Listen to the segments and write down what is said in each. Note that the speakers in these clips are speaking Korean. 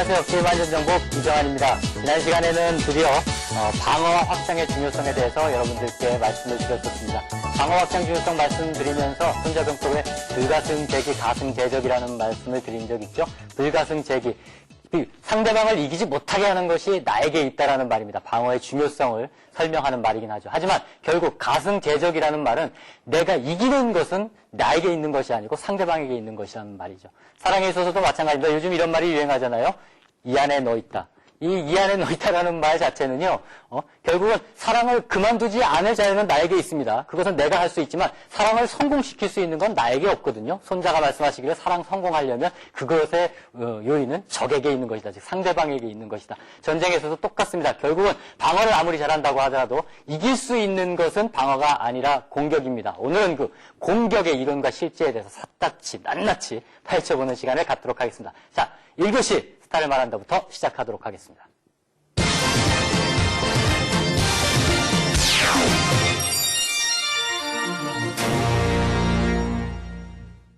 안녕하세요. K반전정보 이정환입니다. 지난 시간에는 드디어 방어 확장의 중요성에 대해서 여러분들께 말씀을 드렸었습니다. 방어 확장 중요성 말씀드리면서 손자병법의 불가승제기, 가승제적이라는 말씀을 드린 적 있죠. 불가승제기. 상대방을 이기지 못하게 하는 것이 나에게 있다라는 말입니다. 방어의 중요성을 설명하는 말이긴 하죠. 하지만 결국 가승제적이라는 말은 내가 이기는 것은 나에게 있는 것이 아니고 상대방에게 있는 것이라는 말이죠. 사랑에 있어서도 마찬가지입니다. 요즘 이런 말이 유행하잖아요. 이 안에 너 있다. 이 안에 너 있다라는 말 자체는요, 결국은 사랑을 그만두지 않을 자유는 나에게 있습니다. 그것은 내가 할 수 있지만 사랑을 성공시킬 수 있는 건 나에게 없거든요. 손자가 말씀하시기를 사랑 성공하려면 그것의 요인은 적에게 있는 것이다. 즉 상대방에게 있는 것이다. 전쟁에서도 똑같습니다. 결국은 방어를 아무리 잘한다고 하더라도 이길 수 있는 것은 방어가 아니라 공격입니다. 오늘은 그 공격의 이론과 실제에 대해서 낱낱이 파헤쳐보는 시간을 갖도록 하겠습니다. 자, 1교시 스타를 말한다부터 시작하도록 하겠습니다.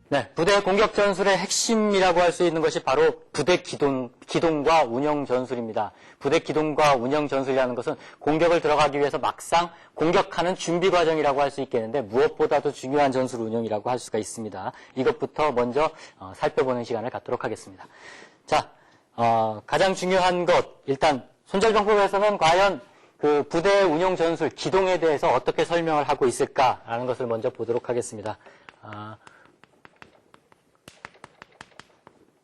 네, 부대 공격 전술의 핵심이라고 할 수 있는 것이 바로 부대 기동과 운영 전술입니다. 부대 기동과 운영 전술이라는 것은 공격을 들어가기 위해서 막상 공격하는 준비 과정이라고 할 수 있겠는데 무엇보다도 중요한 전술 운영이라고 할 수가 있습니다. 이것부터 먼저 살펴보는 시간을 갖도록 하겠습니다. 자, 가장 중요한 것, 일단 손절병법에서는 과연 그 부대 운영 전술, 기동에 대해서 어떻게 설명을 하고 있을까라는 것을 먼저 보도록 하겠습니다.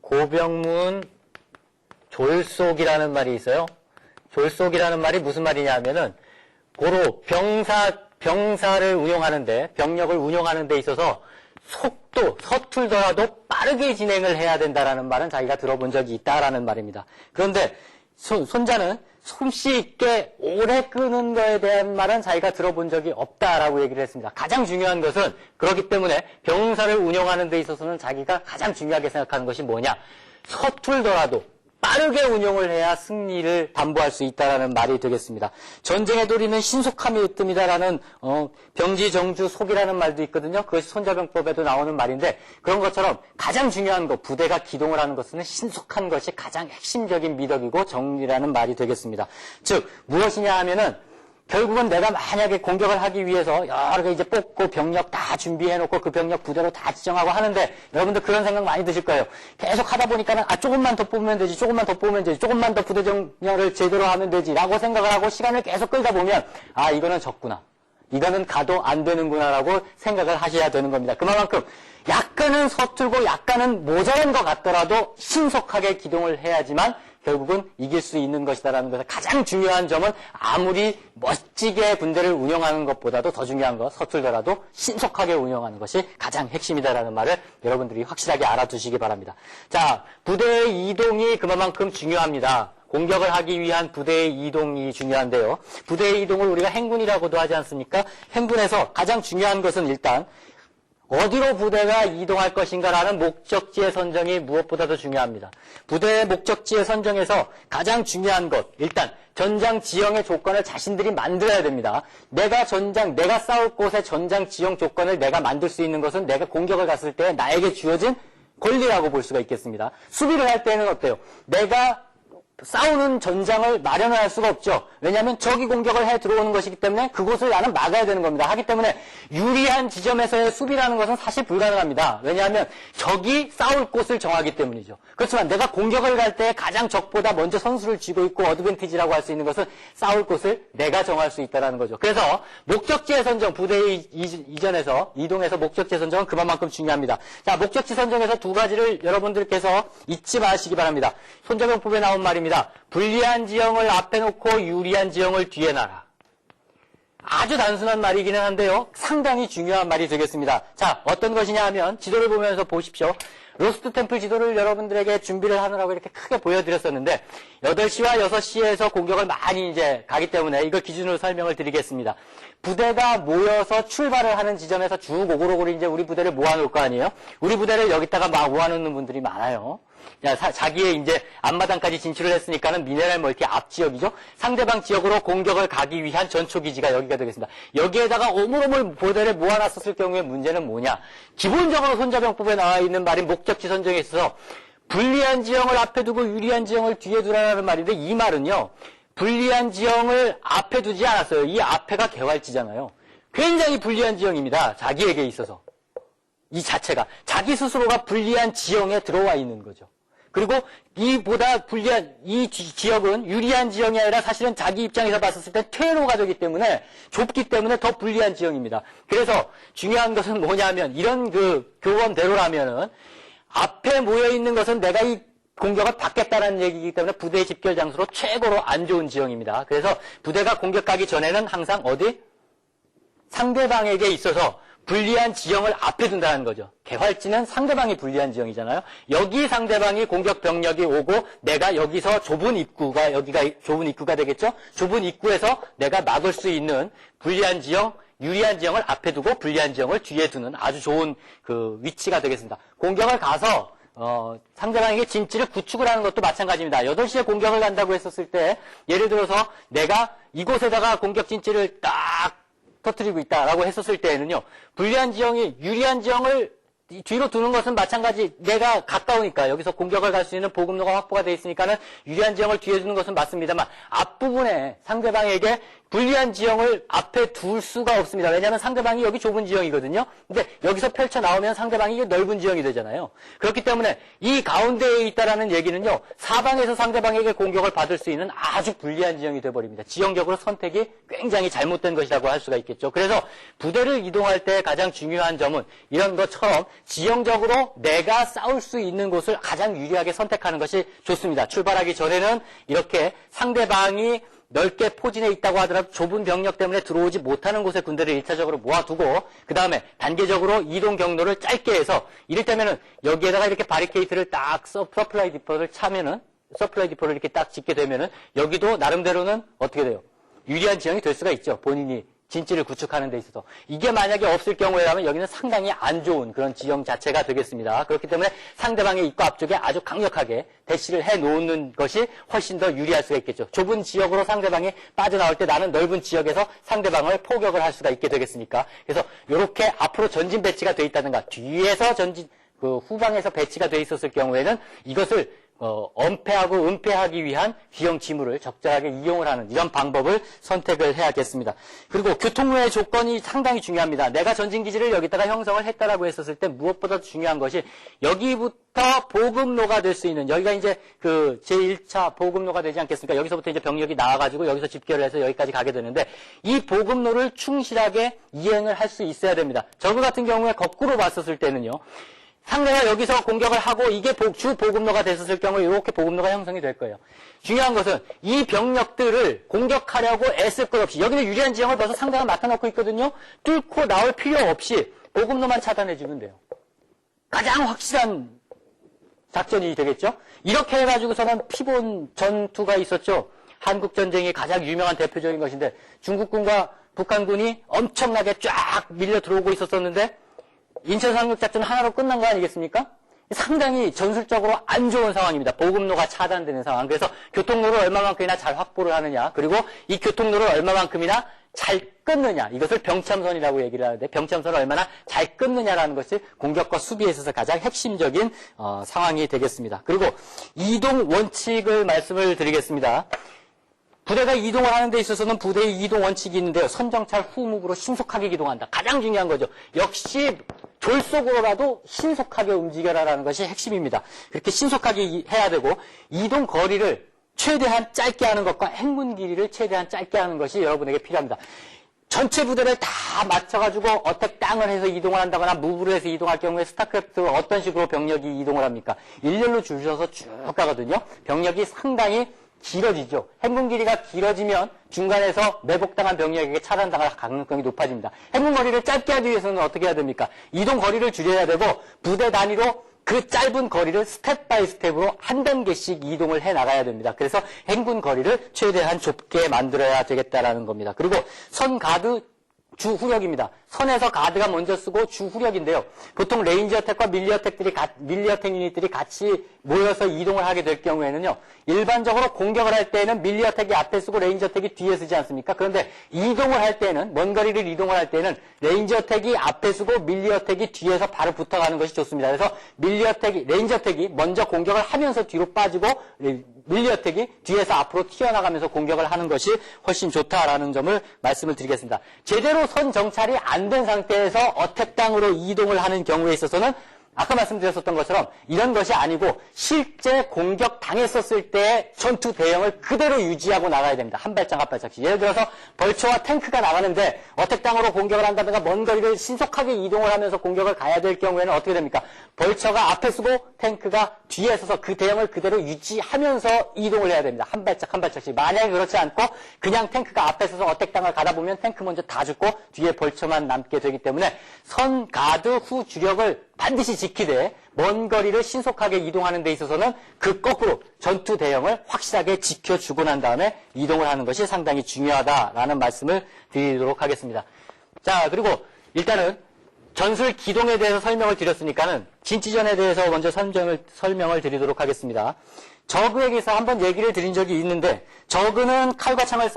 고병문 졸속이라는 말이 있어요. 졸속이라는 말이 무슨 말이냐 하면은 고로 병사를 운용하는데, 병력을 운용하는 데 있어서 속도, 서툴더라도 빠르게 진행을 해야 된다라는 말은 자기가 들어본 적이 있다라는 말입니다. 그런데 손자는 솜씨 있게 오래 끄는 거에 대한 말은 자기가 들어본 적이 없다라고 얘기를 했습니다. 가장 중요한 것은 그렇기 때문에 병사를 운영하는 데 있어서는 자기가 가장 중요하게 생각하는 것이 뭐냐? 서툴더라도 빠르게 운용을 해야 승리를 담보할 수 있다라는 말이 되겠습니다. 전쟁의 도리는 신속함이 으뜸이다라는 병지정주 속이라는 말도 있거든요. 그것이 손자병법에도 나오는 말인데 그런 것처럼 가장 중요한 것, 부대가 기동을 하는 것은 신속한 것이 가장 핵심적인 미덕이고 정리라는 말이 되겠습니다. 즉 무엇이냐 하면은 결국은 내가 만약에 공격을 하기 위해서 여러 개 이제 뽑고 병력 다 준비해놓고 그 병력 부대로 다 지정하고 하는데 여러분들 그런 생각 많이 드실 거예요. 계속 하다 보니까는 조금만 더 뽑으면 되지, 조금만 더 뽑으면 되지, 조금만 더 부대 정렬을 제대로 하면 되지 라고 생각을 하고 시간을 계속 끌다 보면 이거는 적구나. 이거는 가도 안 되는구나라고 생각을 하셔야 되는 겁니다. 그만큼 약간은 서툴고 약간은 모자란 것 같더라도 신속하게 기동을 해야지만 결국은 이길 수 있는 것이다라는 것의 가장 중요한 점은 아무리 멋지게 군대를 운영하는 것보다도 더 중요한 것, 서툴더라도 신속하게 운영하는 것이 가장 핵심이다라는 말을 여러분들이 확실하게 알아두시기 바랍니다. 자, 부대의 이동이 그만큼 중요합니다. 공격을 하기 위한 부대의 이동이 중요한데요. 부대의 이동을 우리가 행군이라고도 하지 않습니까? 행군에서 가장 중요한 것은 일단 어디로 부대가 이동할 것인가라는 목적지의 선정이 무엇보다도 중요합니다. 부대의 목적지의 선정에서 가장 중요한 것, 일단 전장 지형의 조건을 자신들이 만들어야 됩니다. 내가 싸울 곳의 전장 지형 조건을 내가 만들 수 있는 것은 내가 공격을 갔을 때 나에게 주어진 권리라고 볼 수가 있겠습니다. 수비를 할 때는 어때요? 내가 싸우는 전장을 마련을 할 수가 없죠. 왜냐하면 적이 공격을 해 들어오는 것이기 때문에 그곳을 나는 막아야 되는 겁니다. 하기 때문에 유리한 지점에서의 수비라는 것은 사실 불가능합니다. 왜냐하면 적이 싸울 곳을 정하기 때문이죠. 그렇지만 내가 공격을 갈 때 가장 적보다 먼저 선수를 쥐고 있고 어드밴티지라고 할 수 있는 것은 싸울 곳을 내가 정할 수 있다는 거죠. 그래서 목적지의 선정, 부대의 이동에서 목적지의 선정은 그만큼 중요합니다. 자, 목적지 선정에서 두 가지를 여러분들께서 잊지 마시기 바랍니다. 손자병법에 나온 말입니다. 불리한 지형을 앞에 놓고 유리한 지형을 뒤에 놔라. 아주 단순한 말이기는 한데요. 상당히 중요한 말이 되겠습니다. 자, 어떤 것이냐 하면 지도를 보면서 보십시오. 로스트 템플 지도를 여러분들에게 준비를 하느라고 이렇게 크게 보여드렸었는데 8시와 6시에서 공격을 많이 이제 가기 때문에 이걸 기준으로 설명을 드리겠습니다. 부대가 모여서 출발을 하는 지점에서 쭉 오고오고 이제 우리 부대를 모아놓을 거 아니에요? 우리 부대를 여기다가 막 모아놓는 분들이 많아요. 자기의 이제 앞마당까지 진출을 했으니까는 미네랄 멀티 앞 지역이죠. 상대방 지역으로 공격을 가기 위한 전초기지가 여기가 되겠습니다. 여기에다가 오물오물 부대를 모아놨었을 경우에 문제는 뭐냐? 기본적으로 손자병법에 나와 있는 말인 목적지 선정에 있어서 불리한 지형을 앞에 두고 유리한 지형을 뒤에 두라는 말인데 이 말은요. 불리한 지형을 앞에 두지 않았어요. 이 앞에가 개활지잖아요. 굉장히 불리한 지형입니다. 자기에게 있어서. 이 자체가. 자기 스스로가 불리한 지형에 들어와 있는 거죠. 그리고 이보다 불리한 이 지역은 유리한 지형이 아니라 사실은 자기 입장에서 봤었을 때 퇴로가되기 때문에 좁기 때문에 더 불리한 지형입니다. 그래서 중요한 것은 뭐냐면 이런 그 교원대로라면은 앞에 모여 있는 것은 내가 이 공격을 받겠다는 얘기이기 때문에 부대의 집결 장소로 최고로 안 좋은 지형입니다. 그래서 부대가 공격하기 전에는 항상 어디? 상대방에게 있어서 불리한 지형을 앞에 둔다는 거죠. 개활지는 상대방이 불리한 지형이잖아요. 여기 상대방이 공격 병력이 오고 내가 여기서 좁은 입구가 여기가 좁은 입구가 되겠죠. 좁은 입구에서 내가 막을 수 있는 불리한 지형, 유리한 지형을 앞에 두고 불리한 지형을 뒤에 두는 아주 좋은 그 위치가 되겠습니다. 공격을 가서 상대방에게 진지를 구축을 하는 것도 마찬가지입니다. 8시에 공격을 간다고 했었을 때 예를 들어서 내가 이곳에다가 공격 진지를 딱 터뜨리고 있다라고 했었을 때에는요. 불리한 지형이 유리한 지형을 뒤로 두는 것은 마찬가지. 내가 가까우니까 여기서 공격을 갈 수 있는 보급로가 확보가 되어 있으니까는 유리한 지형을 뒤에 두는 것은 맞습니다만 앞부분에 상대방에게 불리한 지형을 앞에 둘 수가 없습니다. 왜냐하면 상대방이 여기 좁은 지형이거든요. 근데 여기서 펼쳐 나오면 상대방이 넓은 지형이 되잖아요. 그렇기 때문에 이 가운데에 있다라는 얘기는요. 사방에서 상대방에게 공격을 받을 수 있는 아주 불리한 지형이 되어버립니다. 지형적으로 선택이 굉장히 잘못된 것이라고 할 수가 있겠죠. 그래서 부대를 이동할 때 가장 중요한 점은 이런 것처럼 지형적으로 내가 싸울 수 있는 곳을 가장 유리하게 선택하는 것이 좋습니다. 출발하기 전에는 이렇게 상대방이 넓게 포진해 있다고 하더라도 좁은 병력 때문에 들어오지 못하는 곳에 군대를 1차적으로 모아두고 그 다음에 단계적으로 이동 경로를 짧게 해서 이를테면은 여기에다가 이렇게 바리케이트를 딱 서플라이 디포를 차면은 서플라이 디포를 이렇게 딱 짓게 되면은 여기도 나름대로는 어떻게 돼요? 유리한 지형이 될 수가 있죠. 본인이 진지를 구축하는 데 있어서. 이게 만약에 없을 경우에라면 여기는 상당히 안 좋은 그런 지형 자체가 되겠습니다. 그렇기 때문에 상대방의 입구 앞쪽에 아주 강력하게 대시를 해놓는 것이 훨씬 더 유리할 수가 있겠죠. 좁은 지역으로 상대방이 빠져나올 때 나는 넓은 지역에서 상대방을 포격을 할 수가 있게 되겠으니까. 그래서 이렇게 앞으로 전진 배치가 돼 있다든가 뒤에서 후방에서 배치가 돼 있었을 경우에는 이것을 엄폐하고 은폐하기 위한 귀형 지물을 적절하게 이용을 하는 이런 방법을 선택을 해야겠습니다. 그리고 교통로의 조건이 상당히 중요합니다. 내가 전진기지를 여기다가 형성을 했다라고 했었을 때 무엇보다 중요한 것이 여기부터 보급로가 될 수 있는 여기가 이제 그 제1차 보급로가 되지 않겠습니까? 여기서부터 이제 병력이 나와가지고 여기서 집결을 해서 여기까지 가게 되는데 이 보급로를 충실하게 이행을 할 수 있어야 됩니다. 저거 같은 경우에 거꾸로 봤었을 때는요. 상대가 여기서 공격을 하고 이게 주 보급로가 됐었을 경우에 이렇게 보급로가 형성이 될 거예요. 중요한 것은 이 병력들을 공격하려고 애쓸 것 없이 여기는 유리한 지형을 벌써 상대가 맡아놓고 있거든요. 뚫고 나올 필요 없이 보급로만 차단해주면 돼요. 가장 확실한 작전이 되겠죠. 이렇게 해가지고서는 피본 전투가 있었죠. 한국전쟁이 가장 유명한 대표적인 것인데 중국군과 북한군이 엄청나게 쫙 밀려 들어오고 있었었는데 인천 상륙작전 하나로 끝난 거 아니겠습니까? 상당히 전술적으로 안 좋은 상황입니다. 보급로가 차단되는 상황. 그래서 교통로를 얼마만큼이나 잘 확보를 하느냐. 그리고 이 교통로를 얼마만큼이나 잘 끊느냐. 이것을 병참선이라고 얘기를 하는데 병참선을 얼마나 잘 끊느냐라는 것이 공격과 수비에 있어서 가장 핵심적인 상황이 되겠습니다. 그리고 이동 원칙을 말씀을 드리겠습니다. 부대가 이동을 하는 데 있어서는 부대의 이동 원칙이 있는데요. 선정찰 후무브로 신속하게 이동한다. 가장 중요한 거죠. 역시 졸속으로라도 신속하게 움직여라라는 것이 핵심입니다. 그렇게 신속하게 해야 되고 이동 거리를 최대한 짧게 하는 것과 행군 길이를 최대한 짧게 하는 것이 여러분에게 필요합니다. 전체 부대를 다 맞춰가지고 어택 땅을 해서 이동을 한다거나 무브를 해서 이동할 경우에 스타크래프트 어떤 식으로 병력이 이동을 합니까? 일렬로 줄 서서 쭉 가거든요. 병력이 상당히 길어지죠. 행군 길이가 길어지면 중간에서 매복당한 병력에게 차단당할 가능성이 높아집니다. 행군 거리를 짧게 하기 위해서는 어떻게 해야 됩니까? 이동 거리를 줄여야 되고 부대 단위로 그 짧은 거리를 스텝 바이 스텝으로 한 단계씩 이동을 해 나가야 됩니다. 그래서 행군 거리를 최대한 좁게 만들어야 되겠다라는 겁니다. 그리고 선 가드 주후력입니다. 선에서 가드가 먼저 쓰고 주후력인데요. 보통 레인지 어택과 밀리 어택 유닛들이 같이 모여서 이동을 하게 될 경우에는요. 일반적으로 공격을 할 때는 밀리 어택이 앞에 쓰고 레인지 어택이 뒤에 쓰지 않습니까? 그런데 이동을 할 때는, 먼 거리를 이동을 할 때는 레인지 어택이 앞에 쓰고 밀리 어택이 뒤에서 바로 붙어가는 것이 좋습니다. 그래서 레인지 어택이 먼저 공격을 하면서 뒤로 빠지고 밀리 어택이 뒤에서 앞으로 튀어나가면서 공격을 하는 것이 훨씬 좋다라는 점을 말씀을 드리겠습니다. 제대로 선 정찰이 안 된 상태에서 어택당으로 이동을 하는 경우에 있어서는 아까 말씀드렸었던 것처럼 이런 것이 아니고 실제 공격 당했었을 때 전투 대형을 그대로 유지하고 나가야 됩니다. 한 발짝 한 발짝씩. 예를 들어서 벌처와 탱크가 나가는데 어택당으로 공격을 한다든가 먼 거리를 신속하게 이동을 하면서 공격을 가야 될 경우에는 어떻게 됩니까? 벌처가 앞에 서고 탱크가 뒤에 서서 그 대형을 그대로 유지하면서 이동을 해야 됩니다. 한 발짝 한 발짝씩. 만약에 그렇지 않고 그냥 탱크가 앞에 서서 어택당을 가다 보면 탱크 먼저 다 죽고 뒤에 벌처만 남게 되기 때문에 선 가드 후 주력을 반드시 지키되 먼 거리를 신속하게 이동하는 데 있어서는 그 거꾸로 전투 대형을 확실하게 지켜주고 난 다음에 이동을 하는 것이 상당히 중요하다라는 말씀을 드리도록 하겠습니다. 자, 그리고 일단은 전술 기동에 대해서 설명을 드렸으니까는 진지전에 대해서 먼저 설명을 드리도록 하겠습니다. 저그에게서 한번 얘기를 드린 적이 있는데 저그는 칼과 창을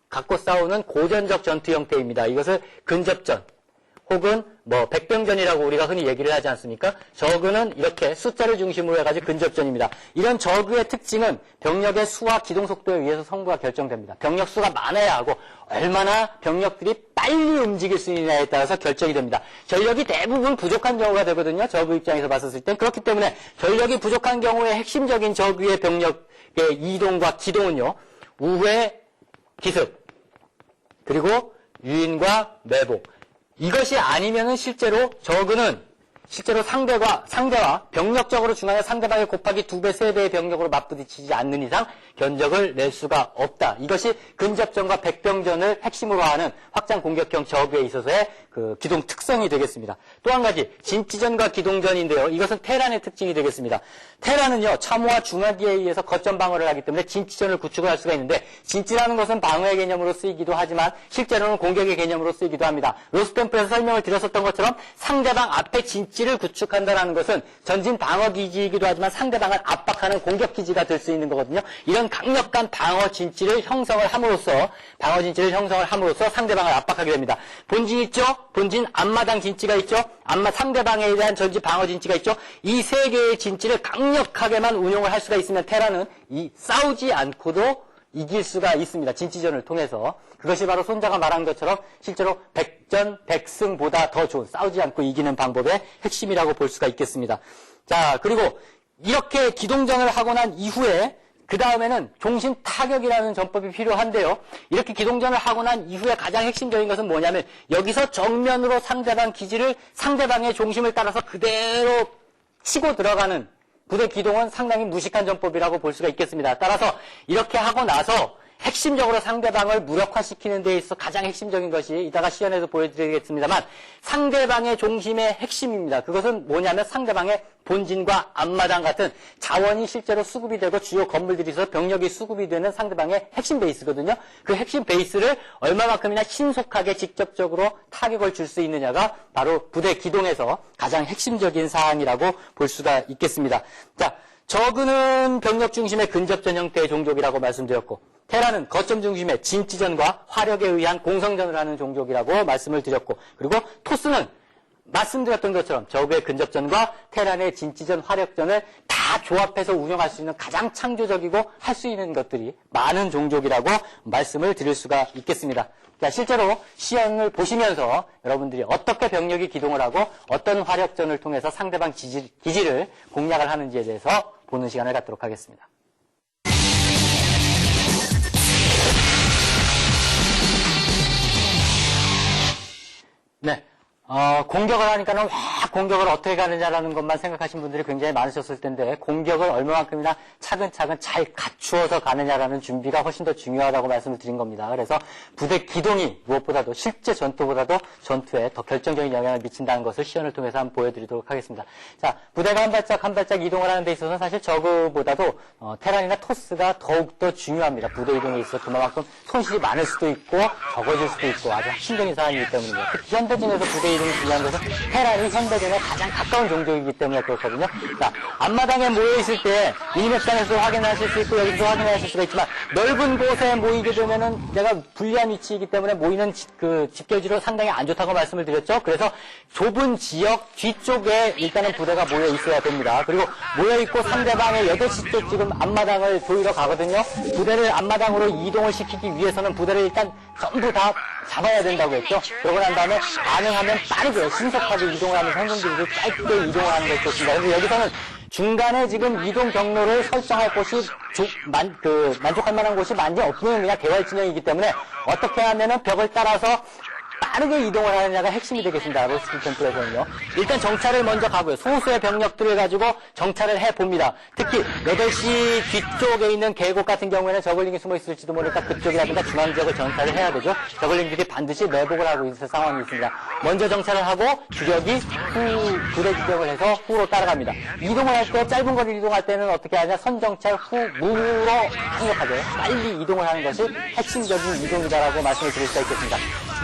갖고 싸우는 고전적 전투 형태입니다. 이것을 근접전 혹은 백병전이라고 우리가 흔히 얘기를 하지 않습니까? 저그는 이렇게 숫자를 중심으로 해가지고 근접전입니다. 이런 저그의 특징은 병력의 수와 기동 속도에 의해서 성부가 결정됩니다. 병력 수가 많아야 하고 얼마나 병력들이 빨리 움직일 수 있느냐에 따라서 결정이 됩니다. 전력이 대부분 부족한 경우가 되거든요. 저그 입장에서 봤었을 땐. 그렇기 때문에 전력이 부족한 경우에 핵심적인 저그의 병력의 이동과 기동은요. 우회, 기습, 그리고 유인과 매복. 이것이 아니면은 실제로 저그는 상대와 병력적으로 중간에 상대방의 곱하기 2배, 3배의 병력으로 맞부딪히지 않는 이상 견적을 낼 수가 없다. 이것이 근접전과 백병전을 핵심으로 하는 확장 공격형 저그에 있어서의 그 기동 특성이 되겠습니다. 또 한 가지 진지전과 기동전인데요. 이것은 테란의 특징이 되겠습니다. 테란은요. 참호와 중화기에 의해서 거점 방어를 하기 때문에 진지전을 구축을 할 수가 있는데 진지라는 것은 방어의 개념으로 쓰이기도 하지만 실제로는 공격의 개념으로 쓰이기도 합니다. 로스템프에서 설명을 드렸었던 것처럼 상대방 앞에 진지를 구축한다는 것은 전진 방어 기지이기도 하지만 상대방을 압박하는 공격 기지가 될 수 있는 거거든요. 이런 강력한 방어 진지를 형성을 함으로써 상대방을 압박하게 됩니다. 본진 있죠? 본진 앞마당 진지가 있죠? 상대방에 대한 전지 방어 진지가 있죠? 이 세 개의 진지를 강력하게만 운용을 할 수가 있으면 테란은 싸우지 않고도 이길 수가 있습니다. 진지전을 통해서. 그것이 바로 손자가 말한 것처럼 실제로 백전백승보다 더 좋은 싸우지 않고 이기는 방법의 핵심이라고 볼 수가 있겠습니다. 자, 그리고 이렇게 기동전을 하고 난 이후에 그 다음에는 종신 타격이라는 전법이 필요한데요. 이렇게 기동전을 하고 난 이후에 가장 핵심적인 것은 뭐냐면 여기서 정면으로 상대방 기지를 상대방의 중심을 따라서 그대로 치고 들어가는 부대 기동은 상당히 무식한 전법이라고 볼 수가 있겠습니다. 따라서 이렇게 하고 나서 핵심적으로 상대방을 무력화시키는 데 있어서 가장 핵심적인 것이 이따가 시연에서 보여드리겠습니다만 상대방의 중심의 핵심입니다. 그것은 뭐냐면 상대방의 본진과 앞마당 같은 자원이 실제로 수급이 되고 주요 건물들이 있어서 병력이 수급이 되는 상대방의 핵심 베이스거든요. 그 핵심 베이스를 얼마만큼이나 신속하게 직접적으로 타격을 줄 수 있느냐가 바로 부대 기동에서 가장 핵심적인 사항이라고 볼 수가 있겠습니다. 자, 저그는 병력 중심의 근접전 형태의 종족이라고 말씀드렸고 테란은 거점 중심의 진지전과 화력에 의한 공성전을 하는 종족이라고 말씀을 드렸고 그리고 토스는 말씀드렸던 것처럼 저그의 근접전과 테란의 진지전, 화력전을 다 조합해서 운영할 수 있는 가장 창조적이고 할 수 있는 것들이 많은 종족이라고 말씀을 드릴 수가 있겠습니다. 자, 실제로 시연을 보시면서 여러분들이 어떻게 병력이 기동을 하고 어떤 화력전을 통해서 상대방 기지를 공략을 하는지에 대해서 보는 시간을 갖도록 하겠습니다. 네. 공격을 하니까는 와 공격을 어떻게 가느냐라는 것만 생각하신 분들이 굉장히 많으셨을 텐데 공격을 얼마만큼이나 차근차근 잘 갖추어서 가느냐라는 준비가 훨씬 더 중요하다고 말씀을 드린 겁니다. 그래서 부대 기동이 무엇보다도 실제 전투보다도 전투에 더 결정적인 영향을 미친다는 것을 시연을 통해서 한번 보여드리도록 하겠습니다. 자, 부대가 한 발짝 이동을 하는 데 있어서는 사실 저그보다도 테란이나 토스가 더욱더 중요합니다. 부대 이동에 있어서 그만큼 손실이 많을 수도 있고 적어질 수도 있고 아주 핵심적인 사안이기 때문입니다. 특히 현대전에서 부대 이동이 중요한 것은 테란이 현대전에 가장 가까운 종족이기 때문에 그렇거든요. 자, 앞마당에 모여있을 때 미니맵상에서 확인하실 수 있고 여기서 확인하실 수가 있지만 넓은 곳에 모이게 되면은 내가 불리한 위치이기 때문에 모이는 그 집결지로 상당히 안 좋다고 말씀을 드렸죠. 그래서 좁은 지역 뒤쪽에 일단은 부대가 모여 있어야 됩니다. 그리고 모여 있고 상대방의 8시 쪽 지금 앞마당을 보이러 가거든요. 부대를 앞마당으로 이동을 시키기 위해서는 부대를 일단 전부 다 잡아야 된다고 했죠. 그러고 난 다음에 가능하면 빠르게 신속하게 이동을 하면서 행성들이 짧게 이동을 하는 것이 좋습니다. 그래서 여기서는 중간에 지금 이동 경로를 설정할 곳이 만족할 만한 곳이 많이 없는 그냥 개발 진영이기 때문에 어떻게 하면은 벽을 따라서 빠르게 이동을 하느냐가 핵심이 되겠습니다. 로스트 템플에서는요. 일단 정찰을 먼저 가고요. 소수의 병력들을 가지고 정찰을 해봅니다. 특히 8시 뒤쪽에 있는 계곡 같은 경우에는 저글링이 숨어 있을지도 모르니까 그쪽이라든가 중앙 지역을 정찰을 해야 되죠. 저글링들이 반드시 매복을 하고 있을 상황이 있습니다. 먼저 정찰을 하고 주력이 후 부대 지정을 해서 후로 따라갑니다. 이동을 할 때 짧은 거리를 이동할 때는 어떻게 하냐? 선정찰 후 무로 강력하게 빨리 이동을 하는 것이 핵심적인 이동이다라고 말씀을 드릴 수가 있겠습니다.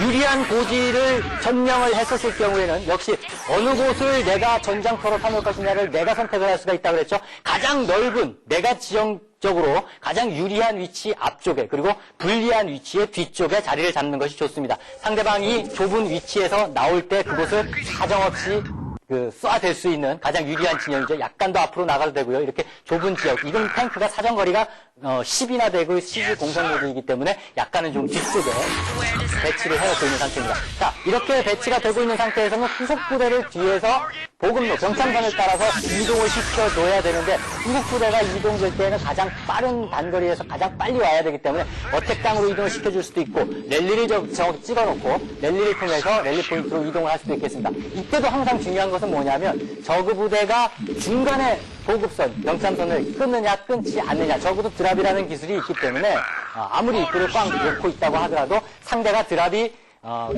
유리한 고지를 점령을 했었을 경우에는 역시 어느 곳을 내가 전장터로 삼을 것이냐를 내가 선택을 할 수가 있다고 그랬죠. 가장 넓은 내가 지형적으로 가장 유리한 위치 앞쪽에 그리고 불리한 위치의 뒤쪽에 자리를 잡는 것이 좋습니다. 상대방이 좁은 위치에서 나올 때 그곳을 사정없이 쏴댈 수 있는 가장 유리한 진영이죠. 약간 더 앞으로 나가도 되고요. 이렇게 좁은 지역, 이건 탱크가 사정거리가 10이나 되고 CG 공성 모드이기 때문에 약간은 좀 뒤쪽에 배치를 해놓고 있는 상태입니다. 자, 이렇게 배치가 되고 있는 상태에서는 후속 부대를 뒤에서 보급로, 병창선을 따라서 이동을 시켜줘야 되는데 후속 부대가 이동될 때는 가장 빠른 단거리에서 가장 빨리 와야 되기 때문에 어택당으로 이동을 시켜줄 수도 있고 랠리를 찍어놓고 랠리를 통해서 랠리 포인트로 이동을 할 수도 있겠습니다. 이때도 항상 중요한 것은 뭐냐면 저그 부대가 중간에 보급선, 병참선을 끊느냐 끊지 않느냐. 적어도 드랍이라는 기술이 있기 때문에 아무리 입구를 꽉 놓고 있다고 하더라도 상대가 드랍이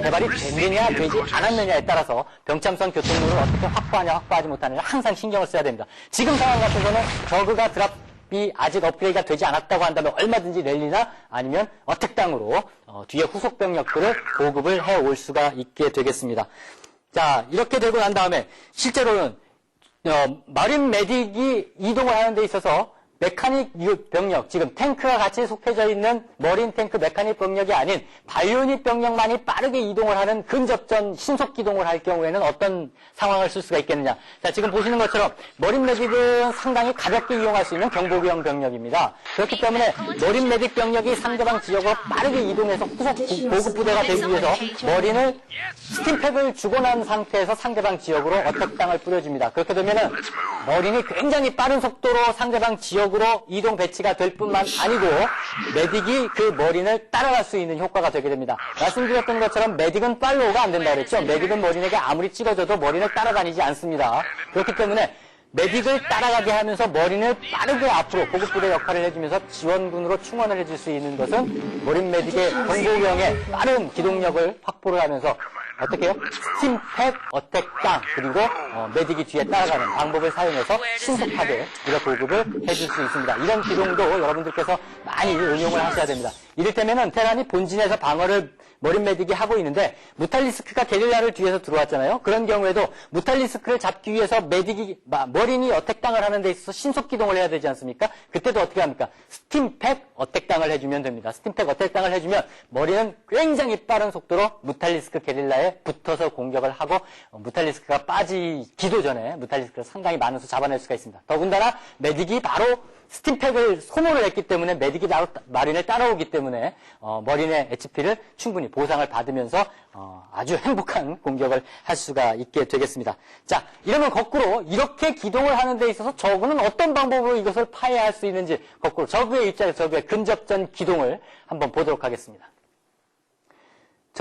개발이 됐느냐 되지 않았느냐에 따라서 병참선 교통로를 어떻게 확보하냐 확보하지 못하느냐 항상 신경을 써야 됩니다. 지금 상황 같아서는 저그가 드랍이 아직 업그레이드가 되지 않았다고 한다면 얼마든지 랠리나 아니면 어택당으로 뒤에 후속 병력들을 보급을 해올 수가 있게 되겠습니다. 자, 이렇게 되고 난 다음에 실제로는 마린 메딕이 이동을 하는 데 있어서 메카닉 병력, 지금 탱크가 같이 속해져 있는 머린 탱크 메카닉 병력이 아닌 바이오닉 병력만이 빠르게 이동을 하는 근접전 신속 기동을 할 경우에는 어떤 상황을 쓸 수가 있겠느냐. 자, 지금 보시는 것처럼 머린 메딕은 상당히 가볍게 이용할 수 있는 경보병 병력입니다. 그렇기 때문에 머린 메딕 병력이 상대방 지역으로 빠르게 이동해서 후속 보급 부대가 되기 위해서 머린을 스팀팩을 주고 난 상태에서 상대방 지역으로 어택당을 뿌려줍니다. 그렇게 되면은 머린이 굉장히 빠른 속도로 상대방 지역으로 이동 배치가 될 뿐만 아니고 메딕이 그 머린을 따라갈 수 있는 효과가 되게 됩니다. 말씀드렸던 것처럼 메딕은 팔로우가 안 된다 그랬죠. 메딕은 머린에게 아무리 찍어줘도 머린을 따라다니지 않습니다. 그렇기 때문에 메딕을 따라가게 하면서 머린을 빠르게 앞으로 보급부대 역할을 해주면서 지원군으로 충원을 해줄 수 있는 것은 머린 메딕의 경보병의 빠른 기동력을 확보를 하면서 어떻게 해요? 스팀팩, 어택당, 그리고 메딕이 뒤에 따라가는 방법을 사용해서 신속하게 우리가 보급을 해줄 수 있습니다. 이런 기동도 여러분들께서 많이 응용을 하셔야 됩니다. 이를테면은 테란이 본진에서 방어를 머린 메딕이 하고 있는데 무탈리스크가 게릴라를 뒤에서 들어왔잖아요. 그런 경우에도 무탈리스크를 잡기 위해서 머린이 어택당을 하는 데 있어서 신속 기동을 해야 되지 않습니까? 그때도 어떻게 합니까? 스팀팩 어택당을 해주면 됩니다. 스팀팩 어택당을 해주면 머리는 굉장히 빠른 속도로 무탈리스크 게릴라에 붙어서 공격을 하고 무탈리스크가 빠지기도 전에 무탈리스크를 상당히 많은 수 잡아낼 수가 있습니다. 더군다나 메딕이 바로 스팀팩을 소모를 했기 때문에 메딕이 마린을 따라오기 때문에 머린의 HP를 충분히 보상을 받으면서 아주 행복한 공격을 할 수가 있게 되겠습니다. 자, 이러면 거꾸로 이렇게 기동을 하는 데 있어서 저그는 어떤 방법으로 이것을 파괴할 수 있는지 거꾸로 저그의 입장에서 저그의 근접전 기동을 한번 보도록 하겠습니다.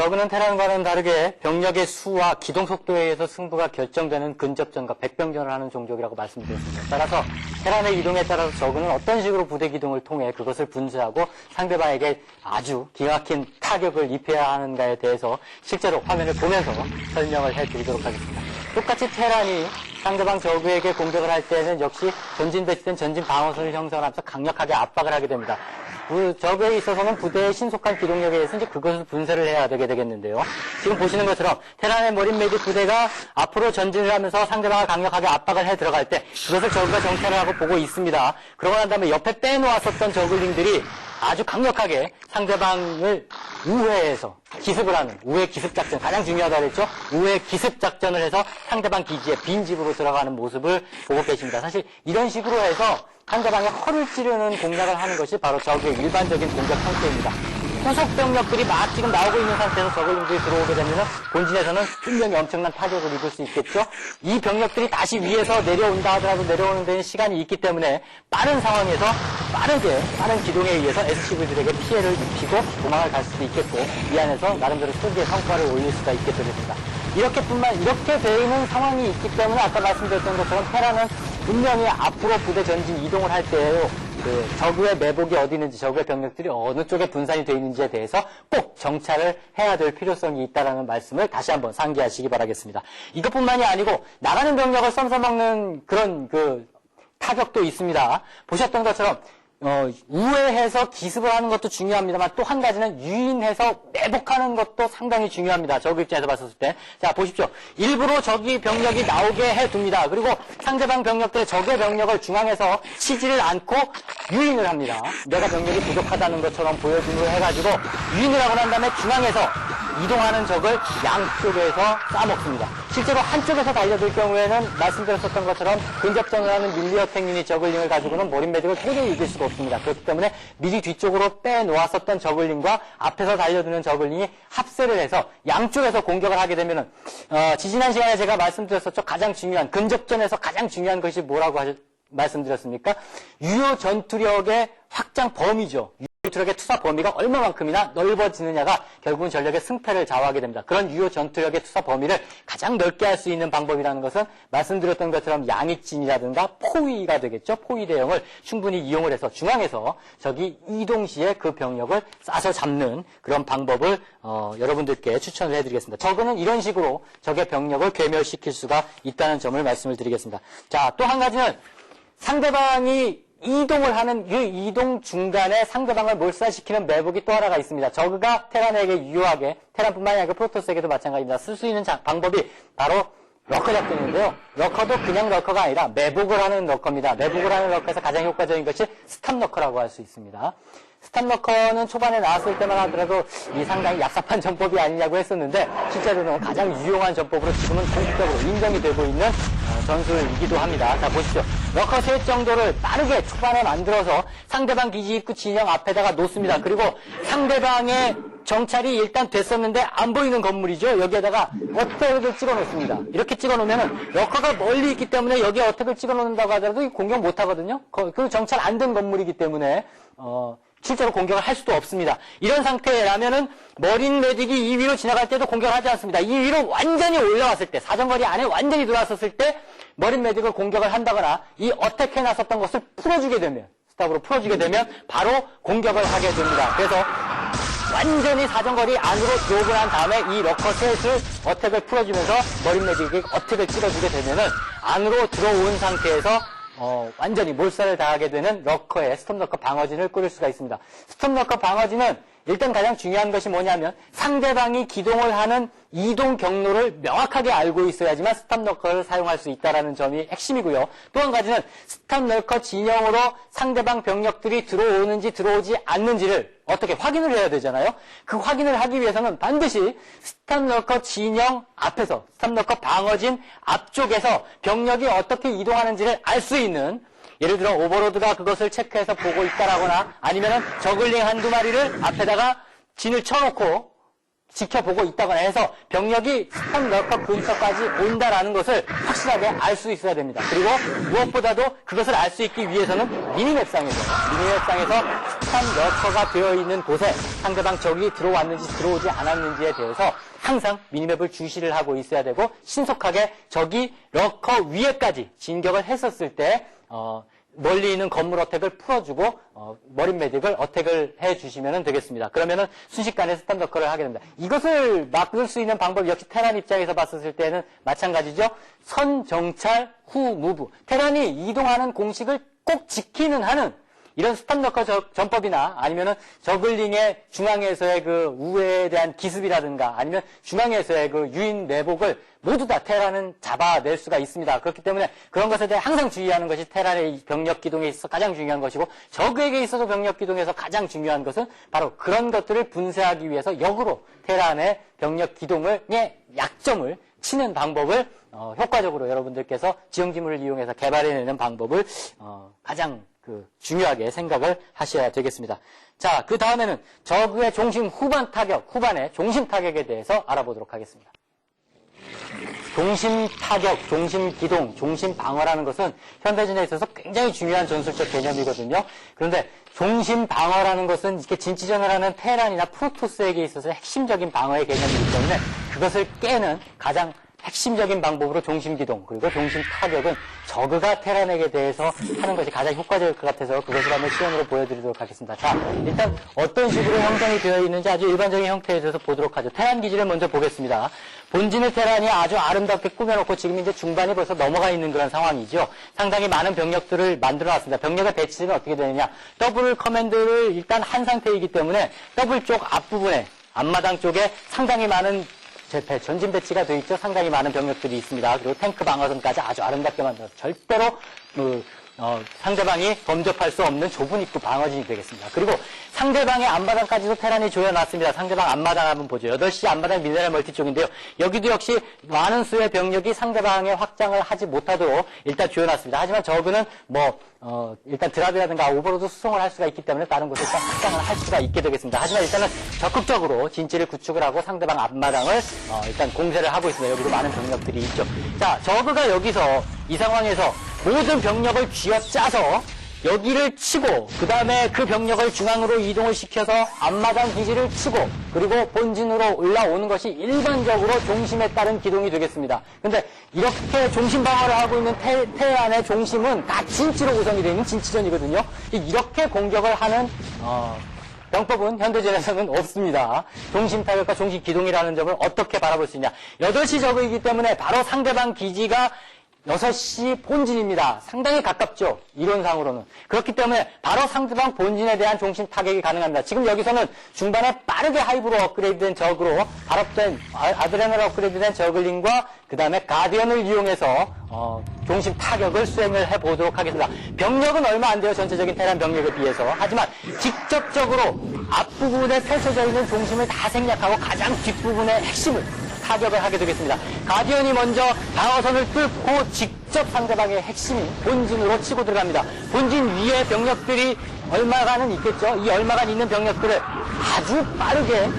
저그는 테란과는 다르게 병력의 수와 기동 속도에 의해서 승부가 결정되는 근접전과 백병전을 하는 종족이라고 말씀드렸습니다. 따라서 테란의 이동에 따라서 저그는 어떤 식으로 부대 기동을 통해 그것을 분쇄하고 상대방에게 아주 기가 막힌 타격을 입혀야 하는가에 대해서 실제로 화면을 보면서 설명을 해드리도록 하겠습니다. 똑같이 테란이 상대방 저그에게 공격을 할 때는 역시 전진 배치된 전진 방어선을 형성하면서 강력하게 압박을 하게 됩니다. 적에 있어서는 부대의 신속한 기동력에 의해서 이제 그것을 분쇄를 해야 되겠는데요. 지금 보시는 것처럼 테란의 머린 메딕 부대가 앞으로 전진을 하면서 상대방을 강력하게 압박을 해 들어갈 때 그것을 저그가 정찰을 하고 보고 있습니다. 그러고 난 다음에 옆에 빼놓았었던 저글링들이 아주 강력하게 상대방을 우회해서 기습을 하는 우회 기습 작전, 가장 중요하다고 그랬죠. 우회 기습 작전을 해서 상대방 기지에 빈집으로 들어가는 모습을 보고 계십니다. 사실 이런 식으로 해서 상대방의 허를 찌르는 공략을 하는 것이 바로 적의 일반적인 공격 형태입니다. 후속 병력들이 막 지금 나오고 있는 상태에서 저글링들이 들어오게 되면 본진에서는 분명히 엄청난 타격을 입을 수 있겠죠. 이 병력들이 다시 위에서 내려온다 하더라도 내려오는 데는 시간이 있기 때문에 빠른 상황에서 빠른 기동에 의해서 SCV들에게 피해를 입히고 도망을 갈 수도 있겠고 이 안에서 나름대로 초기의 성과를 올릴 수가 있게 되겠습니다. 이렇게 되는 상황이 있기 때문에 아까 말씀드렸던 것처럼 테라는 분명히 앞으로 부대 전진 이동을 할 때에요. 적의 매복이 어디 있는지, 적의 병력들이 어느 쪽에 분산이 되어 있는지에 대해서 꼭 정찰을 해야 될 필요성이 있다는 말씀을 다시 한번 상기하시기 바라겠습니다. 이것뿐만이 아니고 나가는 병력을 썸써먹는 그런 타격도 있습니다. 보셨던 것처럼 우회해서 기습을 하는 것도 중요합니다만 또 한 가지는 유인해서 매복하는 것도 상당히 중요합니다. 적 입장에서 봤을 때. 자, 보십시오. 일부러 적이 병력이 나오게 해둡니다. 그리고 상대방 병력들, 적의 병력을 중앙에서 치지를 않고 유인을 합니다. 내가 병력이 부족하다는 것처럼 보여줌을 해가지고 유인을 하고 난 다음에 중앙에서 이동하는 적을 양쪽에서 싸먹습니다. 실제로 한쪽에서 달려들 경우에는 말씀드렸었던 것처럼 근접전을 하는 밀리어텍 유닛 저글링을 가지고는 머린 매직을 도저히 이길 수가 없습니다. 그렇기 때문에 미리 뒤쪽으로 빼놓았었던 저글링과 앞에서 달려드는 저글링이 합세를 해서 양쪽에서 공격을 하게 되면은 지지난 시간에 제가 말씀드렸었죠. 가장 중요한 근접전에서 가장 중요한 것이 뭐라고 말씀드렸습니까? 유효 전투력의 확장 범위죠. 전투력의 투사 범위가 얼마만큼이나 넓어지느냐가 결국은 전력의 승패를 좌우하게 됩니다. 그런 유효 전투력의 투사 범위를 가장 넓게 할 수 있는 방법이라는 것은 말씀드렸던 것처럼 양익진이라든가 포위가 되겠죠. 포위 대형을 충분히 이용을 해서 중앙에서 적이 이동 시에 그 병력을 싸서 잡는 그런 방법을 여러분들께 추천을 해드리겠습니다. 적은 이런 식으로 적의 병력을 괴멸시킬 수가 있다는 점을 말씀을 드리겠습니다. 자, 또 한 가지는 상대방이 이동을 하는 이 이동 중간에 상대방을 몰살시키는 매복이 또 하나가 있습니다. 저그가 테란에게 유효하게, 테란뿐만이 아니라 프로토스에게도 마찬가지입니다. 쓸 수 있는 방법이 바로 러커 작전인데요. 러커도 그냥 러커가 아니라 매복을 하는 러커입니다. 매복을 하는 러커에서 가장 효과적인 것이 스탑 러커라고 할 수 있습니다. 스탑 러커는 초반에 나왔을 때만 하더라도 이 상당히 얍삽한 전법이 아니냐고 했었는데 실제로는 가장 유용한 전법으로 지금은 공식적으로 인정이 되고 있는 전술이기도 합니다. 자, 보십시오. 러커 셋 정도를 빠르게 초반에 만들어서 상대방 기지 입구 진영 앞에다가 놓습니다. 그리고 상대방의 정찰이 일단 됐었는데 안 보이는 건물이죠. 여기에다가 어택을 찍어 놓습니다. 이렇게 찍어 놓으면은 러커가 멀리 있기 때문에 여기에 어택을 찍어 놓는다고 하더라도 공격 못 하거든요. 그 정찰 안 된 건물이기 때문에 실제로 공격을 할 수도 없습니다. 이런 상태라면은 머린 매직이 이 위로 지나갈 때도 공격을 하지 않습니다. 이 위로 완전히 올라왔을 때, 사정거리 안에 완전히 들어왔었을 때 머린 매직을 공격을 한다거나 이 어택해 놨었던 것을 풀어주게 되면, 스탑으로 풀어주게 되면 바로 공격을 하게 됩니다. 그래서 완전히 사정거리 안으로 들어오고 난 다음에 이 러커 셋을 어택을 풀어주면서 머린 매직이 어택을 찍어주게 되면은 안으로 들어온 상태에서 완전히 몰살을 당하게 되는 러커의 스톰러커 방어진을 꾸릴 수가 있습니다. 스톰러커 방어진은 일단 가장 중요한 것이 뭐냐면 상대방이 기동을 하는 이동 경로를 명확하게 알고 있어야지만 스탑러커를 사용할 수 있다는 점이 핵심이고요. 또 한 가지는 스탑러커 진영으로 상대방 병력들이 들어오는지 들어오지 않는지를 어떻게 확인을 해야 되잖아요. 그 확인을 하기 위해서는 반드시 스탑러커 진영 앞에서 스탑러커 방어진 앞쪽에서 병력이 어떻게 이동하는지를 알 수 있는, 예를 들어 오버로드가 그것을 체크해서 보고 있다라거나 아니면은 저글링 한두 마리를 앞에다가 진을 쳐놓고 지켜보고 있다거나 해서 병력이 스탑 근처까지 온다라는 것을 확실하게 알 수 있어야 됩니다. 그리고 무엇보다도 그것을 알 수 있기 위해서는 미니맵상에서 스탑 러커가 되어 있는 곳에 상대방 적이 들어왔는지 들어오지 않았는지에 대해서 항상 미니맵을 주시를 하고 있어야 되고 신속하게 적이 러커 위에까지 진격을 했었을 때 멀리 있는 건물 어택을 풀어주고 머린 메딕을 어택을 해주시면 되겠습니다. 그러면은 순식간에 스탑 러커를 하게 됩니다. 이것을 막을 수 있는 방법 역시 테란 입장에서 봤었을 때는 마찬가지죠. 선 정찰 후 무브. 테란이 이동하는 공식을 꼭 지키는 한은 이런 스탑 러커 전법이나 아니면은 저글링의 중앙에서의 그 우회에 대한 기습이라든가 아니면 중앙에서의 그 유인 내복을 모두 다 테란은 잡아낼 수가 있습니다. 그렇기 때문에 그런 것에 대해 항상 주의하는 것이 테란의 병력 기동에 있어서 가장 중요한 것이고 적에게 있어서 병력 기동에서 가장 중요한 것은 바로 그런 것들을 분쇄하기 위해서 역으로 테란의 병력 기동의 약점을 치는 방법을 효과적으로 여러분들께서 지형지물을 이용해서 개발해내는 방법을 가장 중요하게 생각을 하셔야 되겠습니다. 자, 그 다음에는 적의 중심 후반의 중심 타격에 대해서 알아보도록 하겠습니다. 중심 타격, 중심 기동, 중심 방어라는 것은 현대전에 있어서 굉장히 중요한 전술적 개념이거든요. 그런데 중심 방어라는 것은 이렇게 진지전을 하는 테란이나 프로토스에게 있어서 핵심적인 방어의 개념이기 때문에 그것을 깨는 가장 핵심적인 방법으로 중심 기동 그리고 중심 타격은 저그가 테란에게 대해서 하는 것이 가장 효과적일 것 같아서 그것을 한번 시연으로 보여드리도록 하겠습니다. 자, 일단 어떤 식으로 형성이 되어 있는지 아주 일반적인 형태에 대해서 보도록 하죠. 테란 기지를 먼저 보겠습니다. 본진의 테란이 아주 아름답게 꾸며놓고 지금 이제 중반이 벌써 넘어가 있는 그런 상황이죠. 상당히 많은 병력들을 만들어놨습니다. 병력의 배치는 어떻게 되느냐. 더블 커맨드를 일단 한 상태이기 때문에 더블 쪽 앞부분에 앞마당 쪽에 상당히 많은 전진 배치가 되어 있죠. 상당히 많은 병력들이 있습니다. 그리고 탱크 방어선까지 아주 아름답게 만들어서 절대로 상대방이 범접할 수 없는 좁은 입구 방어진이 되겠습니다. 그리고 상대방의 앞마당까지도 테란이 조여놨습니다. 상대방 앞마당 한번 보죠. 8시 앞마당 미네랄 멀티 쪽인데요. 여기도 역시 많은 수의 병력이 상대방의 확장을 하지 못하도록 일단 조여놨습니다. 하지만 저그는 일단 드랍이라든가 오버로드 수송을 할 수가 있기 때문에 다른 곳에 일단 확장을 할 수가 있게 되겠습니다. 하지만 일단은 적극적으로 진지를 구축을 하고 상대방 앞마당을 일단 공세를 하고 있습니다. 여기도 많은 병력들이 있죠. 자, 저그가 여기서 이 상황에서 모든 병력을 쥐어짜서 여기를 치고 그 다음에 그 병력을 중앙으로 이동을 시켜서 앞마당 기지를 치고 그리고 본진으로 올라오는 것이 일반적으로 중심에 따른 기동이 되겠습니다. 근데 이렇게 중심 방어를 하고 있는 테란의 중심은 다 진치로 구성이 되어 있는 진치전이거든요. 이렇게 공격을 하는 병법은 현대전에서는 없습니다. 중심 타격과 중심 기동이라는 점을 어떻게 바라볼 수 있냐. 8시 적이기 때문에 바로 상대방 기지가 6시 본진입니다. 상당히 가깝죠. 이론상으로는. 그렇기 때문에 바로 상대방 본진에 대한 중심 타격이 가능합니다. 지금 여기서는 중반에 빠르게 하이브로 업그레이드된 적으로 발업된 아드레널 업그레이드된 저글링과 그 다음에 가디언을 이용해서 중심 타격을 수행을 해보도록 하겠습니다. 병력은 얼마 안 돼요. 전체적인 테란 병력에 비해서. 하지만 직접적으로 앞부분에 펼쳐져 있는 중심을 다 생략하고 가장 뒷부분의 핵심을 타격을 하게 되겠습니다. 가디언이 먼저 방어선을 뚫고 직접 상대방의 핵심인 본진으로 치고 들어갑니다. 본진 위에 병력들이 얼마간은 있겠죠. 이 얼마간 있는 병력들을 아주 빠르게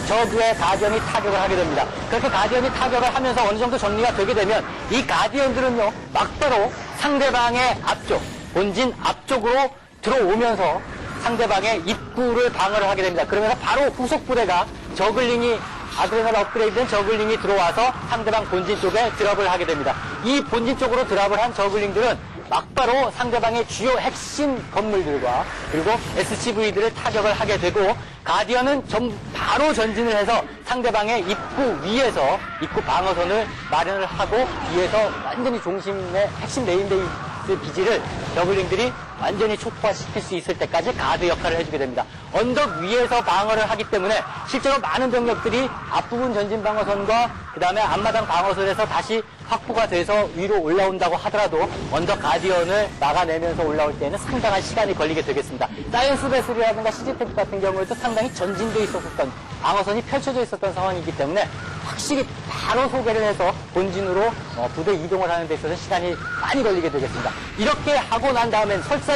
저그의 가디언이 타격을 하게 됩니다. 그렇게 가디언이 타격을 하면서 어느 정도 정리가 되게 되면 이 가디언들은요 막바로 상대방의 앞쪽 본진 앞쪽으로 들어오면서 상대방의 입구를 방어를 하게 됩니다. 그러면서 바로 후속 부대가 저글링이 아드레날 업그레이드된 저글링이 들어와서 상대방 본진 쪽에 드랍을 하게 됩니다. 이 본진 쪽으로 드랍을 한 저글링들은 막바로 상대방의 주요 핵심 건물들과 그리고 SCV들을 타격을 하게 되고 가디언은 바로 전진을 해서 상대방의 입구 위에서 입구 방어선을 마련을 하고 위에서 완전히 중심의 핵심 메인베이스 기지를 저글링들이 완전히 초토화시킬 수 있을 때까지 가드 역할을 해주게 됩니다. 언덕 위에서 방어를 하기 때문에 실제로 많은 병력들이 앞부분 전진 방어선과 그 다음에 앞마당 방어선에서 다시 확보가 돼서 위로 올라온다고 하더라도 언덕 가디언을 막아내면서 올라올 때는 상당한 시간이 걸리게 되겠습니다. 사이언스 베슬이라든가 시즈테크 같은 경우에도 상당히 전진돼 있었던 방어선이 펼쳐져 있었던 상황이기 때문에 확실히 바로 소개를 해서 본진으로 부대 이동을 하는 데 있어서 시간이 많이 걸리게 되겠습니다. 이렇게 하고 난 다음엔 설사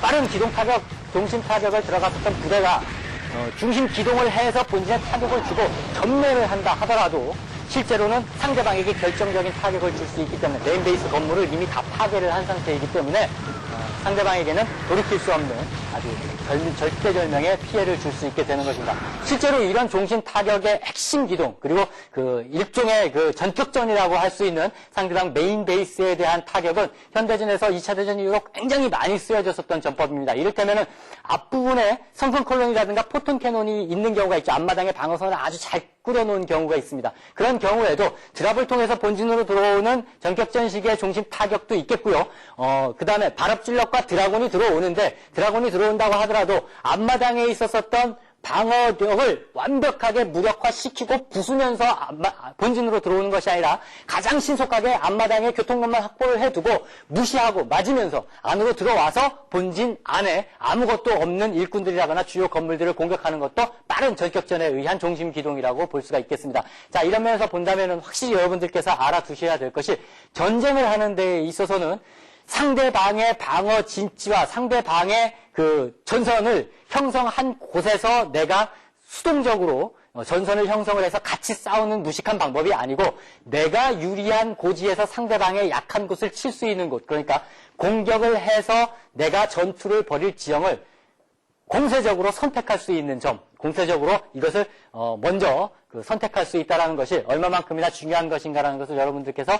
빠른 기동 타격, 중심 타격을 들어갔었던 부대가 중심 기동을 해서 본진에 타격을 주고 전멸을 한다 하더라도 실제로는 상대방에게 결정적인 타격을 줄 수 있기 때문에 메인베이스 건물을 이미 다 파괴를 한 상태이기 때문에 상대방에게는 돌이킬 수 없는 아주 절대절명의 피해를 줄 수 있게 되는 것입니다. 실제로 이런 종신 타격의 핵심 기동 그리고 그 일종의 그 전격전이라고 할 수 있는 상대방 메인 베이스에 대한 타격은 현대전에서 2차 대전 이후로 굉장히 많이 쓰여졌었던 전법입니다. 이를테면은 앞부분에 성큰 콜론이라든가 포톤 캐논이 있는 경우가 있죠. 앞마당에 방어선을 아주 잘 꾸려놓은 경우가 있습니다. 그런 경우에도 드랍을 통해서 본진으로 들어오는 전격전식의 중심 타격도 있겠고요. 그 다음에 발업질럿과 드라곤이 들어오는데 드라곤이 들어온다고 하더라도 앞마당에 있었던 방어력을 완벽하게 무력화시키고 부수면서 본진으로 들어오는 것이 아니라 가장 신속하게 앞마당에 교통망만 확보를 해두고 무시하고 맞으면서 안으로 들어와서 본진 안에 아무것도 없는 일꾼들이라거나 주요 건물들을 공격하는 것도 빠른 전격전에 의한 종심기동이라고 볼 수가 있겠습니다. 자, 이런 면에서 본다면 확실히 여러분들께서 알아두셔야 될 것이 전쟁을 하는 데 있어서는 상대방의 방어 진지와 상대방의 그 전선을 형성한 곳에서 내가 수동적으로 전선을 형성을 해서 같이 싸우는 무식한 방법이 아니고 내가 유리한 고지에서 상대방의 약한 곳을 칠 수 있는 곳, 그러니까 공격을 해서 내가 전투를 벌일 지형을 공세적으로 선택할 수 있는 점, 공세적으로 이것을 먼저 선택할 수 있다는 것이 얼마만큼이나 중요한 것인가라는 것을 여러분들께서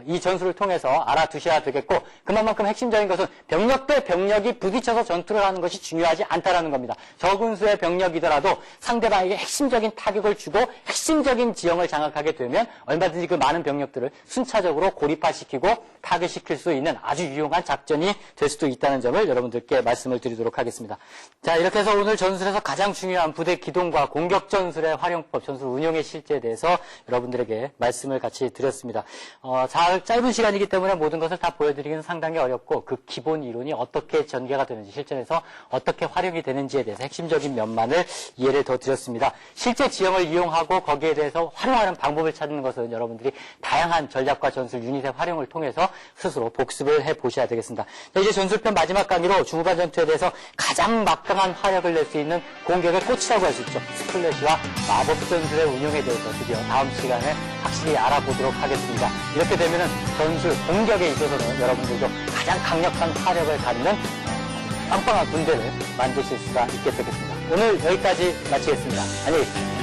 이 전술을 통해서 알아두셔야 되겠고, 그만큼 핵심적인 것은 병력 대 병력이 부딪혀서 전투를 하는 것이 중요하지 않다라는 겁니다. 적은 수의 병력이더라도 상대방에게 핵심적인 타격을 주고 핵심적인 지형을 장악하게 되면 얼마든지 그 많은 병력들을 순차적으로 고립화시키고 타격시킬 수 있는 아주 유용한 작전이 될 수도 있다는 점을 여러분들께 말씀을 드리도록 하겠습니다. 자, 이렇게 해서 오늘 전술에서 가장 중요한 부대 기동과 공격 전술의 활용법, 전술 운용의 실제에 대해서 여러분들에게 말씀을 같이 드렸습니다. 짧은 시간이기 때문에 모든 것을 다 보여드리기는 상당히 어렵고 그 기본 이론이 어떻게 전개가 되는지, 실전에서 어떻게 활용이 되는지에 대해서 핵심적인 면만을 이해를 더 드렸습니다. 실제 지형을 이용하고 거기에 대해서 활용하는 방법을 찾는 것은 여러분들이 다양한 전략과 전술 유닛의 활용을 통해서 스스로 복습을 해보셔야 되겠습니다. 자, 이제 전술편 마지막 강의로 중후반 전투에 대해서 가장 막강한 화력을 낼 수 있는 공격의 꽃이라고 할 수 있죠. 스플래시와 마법 전술의 운용에 대해서 드디어 다음 시간에 확실히 알아보도록 하겠습니다. 이렇게 되면은 전술 공격에 있어서는 여러분들도 가장 강력한 화력을 갖는 빵빵한 군대를 만드실 수가 있게 되겠습니다. 오늘 여기까지 마치겠습니다. 안녕히 계십시오.